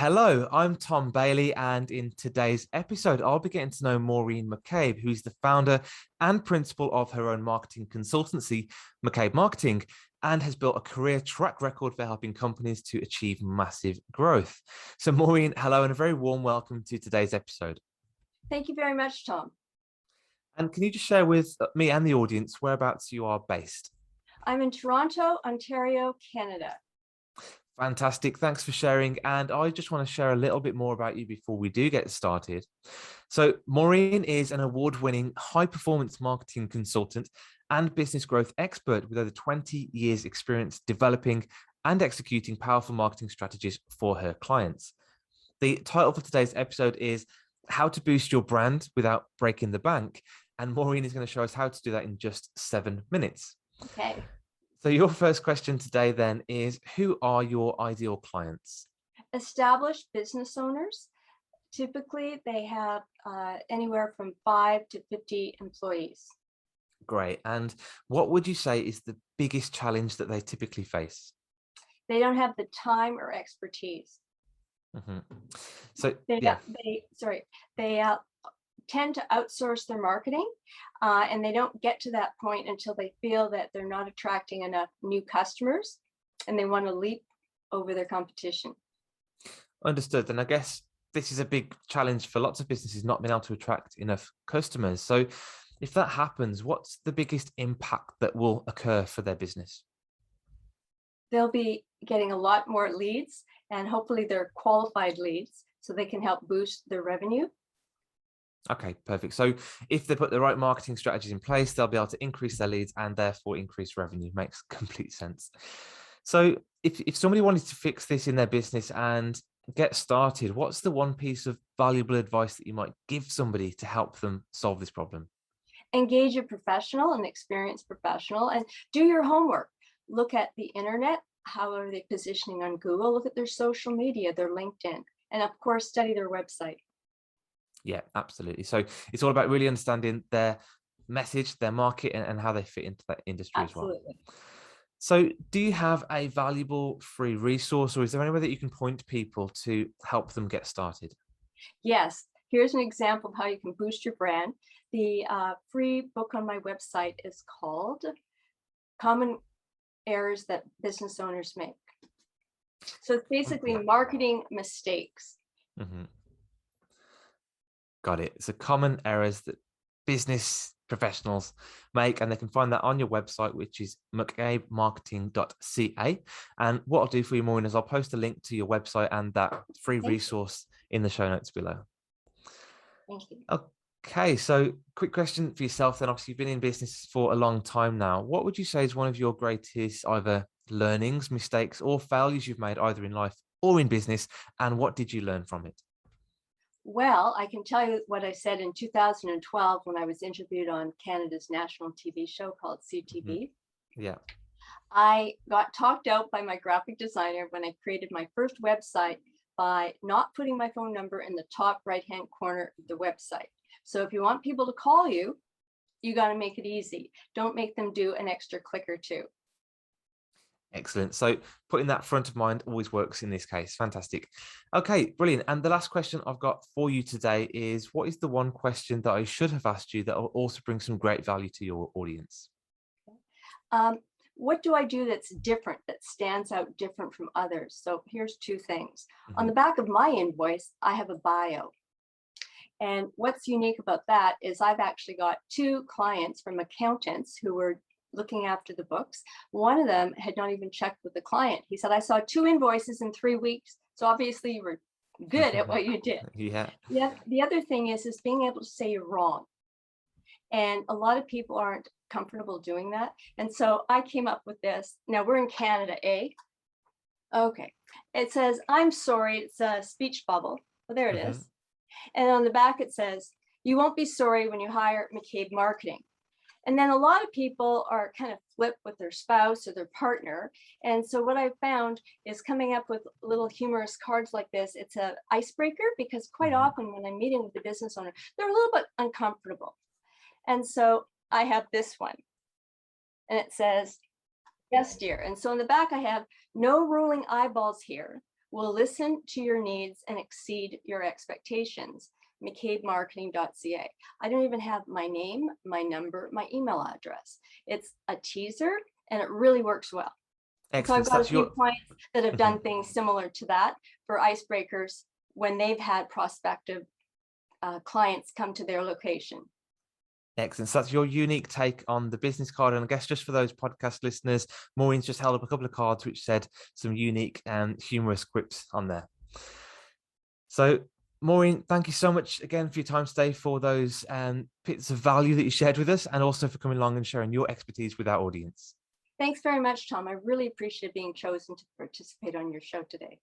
Hello, I'm Tom Bailey, and in today's episode, I'll be getting to know Maureen McCabe, who's the founder and principal of her own marketing consultancy, McCabe Marketing, and has built a career track record for helping companies to achieve massive growth. So, Maureen, hello, and a very warm welcome to today's episode. Thank you very much, Tom. And can you just share with me and the audience whereabouts you are based? I'm in Toronto, Ontario, Canada. Fantastic. Thanks for sharing. And I just want to share a little bit more about you before we do get started. So Maureen is an award-winning high-performance marketing consultant and business growth expert with over 20 years experience developing and executing powerful marketing strategies for her clients. The title for today's episode is How to Boost Your Brand Without Breaking the Bank. And Maureen is going to show us how to do that in just 7 minutes. Okay. So your first question today then is, who are your ideal clients? Established business owners. Typically, they have anywhere from 5 to 50 employees. Great. And what would you say is the biggest challenge that they typically face? They don't have the time or expertise. Mm-hmm. So They tend to outsource their marketing, and they don't get to that point until they feel that they're not attracting enough new customers and they want to leap over their competition. Understood. And I guess this is a big challenge for lots of businesses, not being able to attract enough customers. So if that happens, what's the biggest impact that will occur for their business? They'll be getting a lot more leads, and hopefully they're qualified leads so they can help boost their revenue. Okay, perfect. So if they put the right marketing strategies in place, they'll be able to increase their leads and therefore increase revenue. Makes complete sense. So if somebody wanted to fix this in their business and get started, what's the one piece of valuable advice that you might give somebody to help them solve this problem? Engage a professional, an experienced professional, and do your homework. Look at the internet. How are they positioning on Google? Look at their social media, their LinkedIn, and of course, study their website. Yeah, absolutely. So it's all about really understanding their message, their market, and how they fit into that industry Absolutely. as well. So do you have a valuable free resource, or is there any way that you can point people to help them get started? Yes, here's an example of how you can boost your brand. The free book on my website is called Common Errors That Business Owners Make. So it's basically marketing mistakes. Mm-hmm. Got it. So common errors that business professionals make, and they can find that on your website, which is mccabemarketing.ca. And what I'll do for you, Maureen, is I'll post a link to your website and that free resource in the show notes below. Thank you. Okay, so quick question for yourself then. Obviously, you've been in business for a long time now. What would you say is one of your greatest either learnings, mistakes, or failures you've made either in life or in business? And what did you learn from it? Well, I can tell you what I said in 2012 when I was interviewed on Canada's national TV show called CTV. Mm-hmm. Yeah. I got talked out by my graphic designer when I created my first website by not putting my phone number in the top right-hand corner of the website. So if you want people to call you, you got to make it easy. Don't make them do an extra click or two. Excellent. So putting that front of mind always works in this case. Fantastic. Okay, brilliant. And the last question I've got for you today is, what is the one question that I should have asked you that will also bring some great value to your audience? What do I do that's different, that stands out different from others? So here's 2 things. Mm-hmm. On the back of my invoice, I have a bio. And what's unique about that is I've actually got 2 clients from accountants who were looking after the books. One of them had not even checked with the client. He said, I saw 2 invoices in 3 weeks. So obviously you were good at what you did. Yeah. The other thing is being able to say you're wrong. And a lot of people aren't comfortable doing that. And so I came up with this. Now we're in Canada, eh? Okay. It says, I'm sorry. It's a speech bubble. Well, there it Mm-hmm. is. And on the back, it says, you won't be sorry when you hire McCabe Marketing. And then a lot of people are kind of flip with their spouse or their partner. And so what I found is coming up with little humorous cards like this. It's an icebreaker because quite often when I'm meeting with the business owner, they're a little bit uncomfortable. And so I have this one. And it says, yes, dear. And so in the back, I have no rolling eyeballs here. will listen to your needs and exceed your expectations. McCabeMarketing.ca. I don't even have my name, my number, my email address. It's a teaser and it really works well. Excellent. So I've got a few Your clients that have Mhm. done things similar to that for icebreakers when they've had prospective clients come to their location. Excellent. So that's your unique take on the business card. And I guess just for those podcast listeners, Maureen's just held up a couple of cards which said some unique and humorous quips on there. So Maureen, thank you so much again for your time today, for those bits of value that you shared with us, and also for coming along and sharing your expertise with our audience. Thanks very much, Tom. I really appreciate being chosen to participate on your show today.